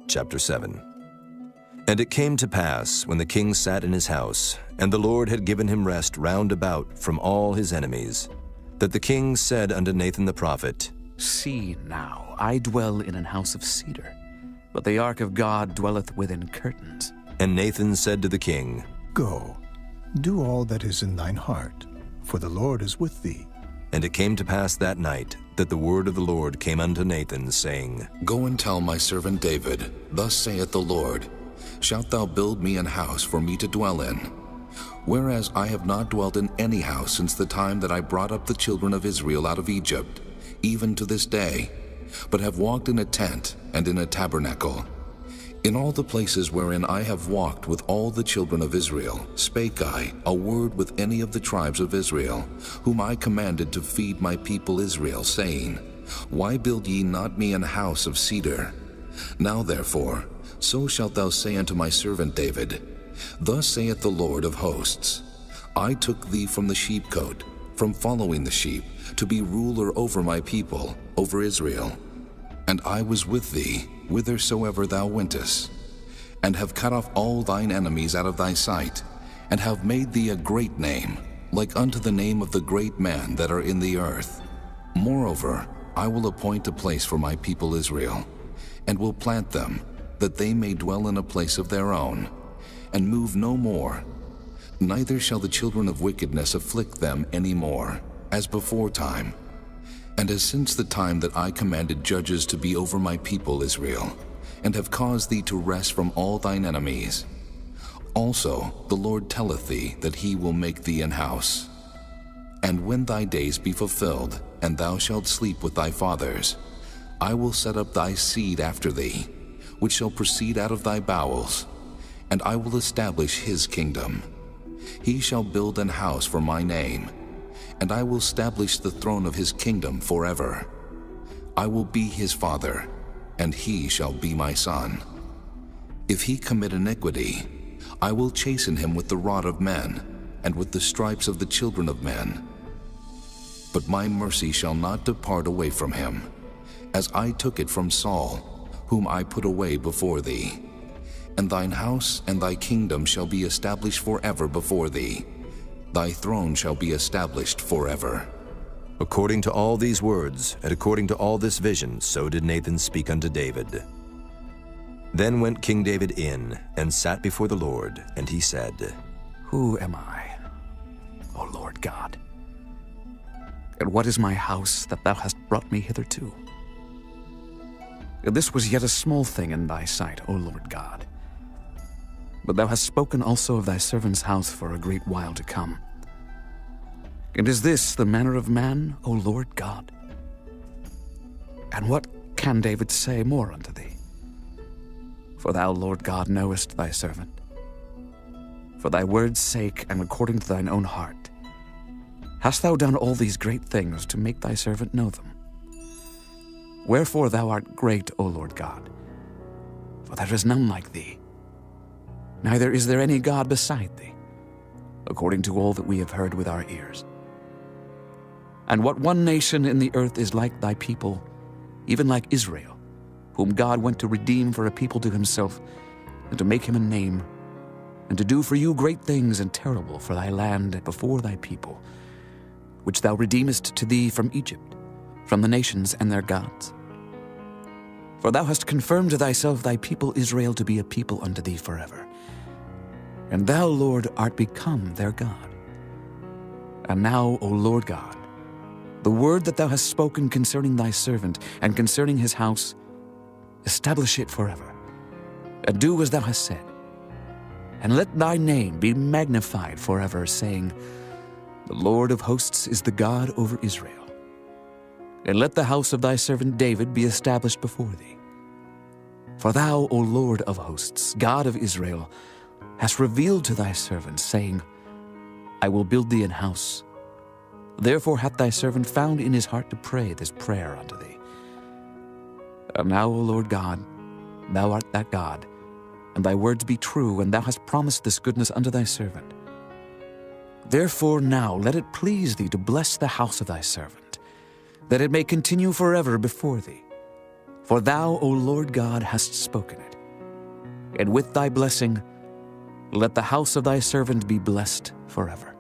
Chapter 7. And it came to pass, when the king sat in his house, and the Lord had given him rest round about from all his enemies, that the king said unto Nathan the prophet, See now, I dwell in an house of cedar, but the ark of God dwelleth within curtains. And Nathan said to the king, Go, do all that is in thine heart, for the Lord is with thee. And it came to pass that night that the word of the Lord came unto Nathan, saying, Go and tell my servant David, Thus saith the Lord, Shalt thou build me an house for me to dwell in? Whereas I have not dwelt in any house since the time that I brought up the children of Israel out of Egypt, even to this day, but have walked in a tent and in a tabernacle. In all the places wherein I have walked with all the children of Israel, spake I a word with any of the tribes of Israel, whom I commanded to feed my people Israel, saying, Why build ye not me an house of cedar? Now therefore, so shalt thou say unto my servant David, Thus saith the Lord of hosts, I took thee from the sheepcote, from following the sheep, to be ruler over my people, over Israel. And I was with thee, whithersoever thou wentest, and have cut off all thine enemies out of thy sight, and have made thee a great name, like unto the name of the great men that are in the earth. Moreover, I will appoint a place for my people Israel, and will plant them, that they may dwell in a place of their own, and move no more. Neither shall the children of wickedness afflict them any more, as before time, and as since the time that I commanded judges to be over my people Israel, and have caused thee to rest from all thine enemies. Also the Lord telleth thee that he will make thee an house. And when thy days be fulfilled, and thou shalt sleep with thy fathers, I will set up thy seed after thee, which shall proceed out of thy bowels, and I will establish his kingdom. He shall build an house for my name, and I will establish the throne of his kingdom forever. I will be his father, and he shall be my son. If he commit iniquity, I will chasten him with the rod of men, and with the stripes of the children of men. But my mercy shall not depart away from him, as I took it from Saul, whom I put away before thee. And thine house and thy kingdom shall be established forever before thee. Thy throne shall be established forever. According to all these words, and according to all this vision, so did Nathan speak unto David. Then went King David in, and sat before the Lord, and he said, Who am I, O Lord God? And what is my house that thou hast brought me hitherto? This was yet a small thing in thy sight, O Lord God. But thou hast spoken also of thy servant's house for a great while to come. And is this the manner of man, O Lord God? And what can David say more unto thee? For thou, Lord God, knowest thy servant. For thy word's sake, and according to thine own heart, hast thou done all these great things to make thy servant know them. Wherefore thou art great, O Lord God, for there is none like thee. Neither is there any God beside thee, according to all that we have heard with our ears. And what one nation in the earth is like thy people, even like Israel, whom God went to redeem for a people to himself, and to make him a name, and to do for you great things and terrible for thy land before thy people, which thou redeemest to thee from Egypt, from the nations and their gods. For thou hast confirmed to thyself thy people Israel to be a people unto thee forever. And thou, Lord, art become their God. And now, O Lord God, the word that thou hast spoken concerning thy servant and concerning his house, establish it forever, and do as thou hast said. And let thy name be magnified forever, saying, The Lord of hosts is the God over Israel. And let the house of thy servant David be established before thee. For thou, O Lord of hosts, God of Israel, hast revealed to thy servant, saying, I will build thee an house. Therefore hath thy servant found in his heart to pray this prayer unto thee. And now, O Lord God, thou art that God, and thy words be true, and thou hast promised this goodness unto thy servant. Therefore now let it please thee to bless the house of thy servant, that it may continue forever before thee. For thou, O Lord God, hast spoken it. and with thy blessing, let the house of thy servant be blessed forever.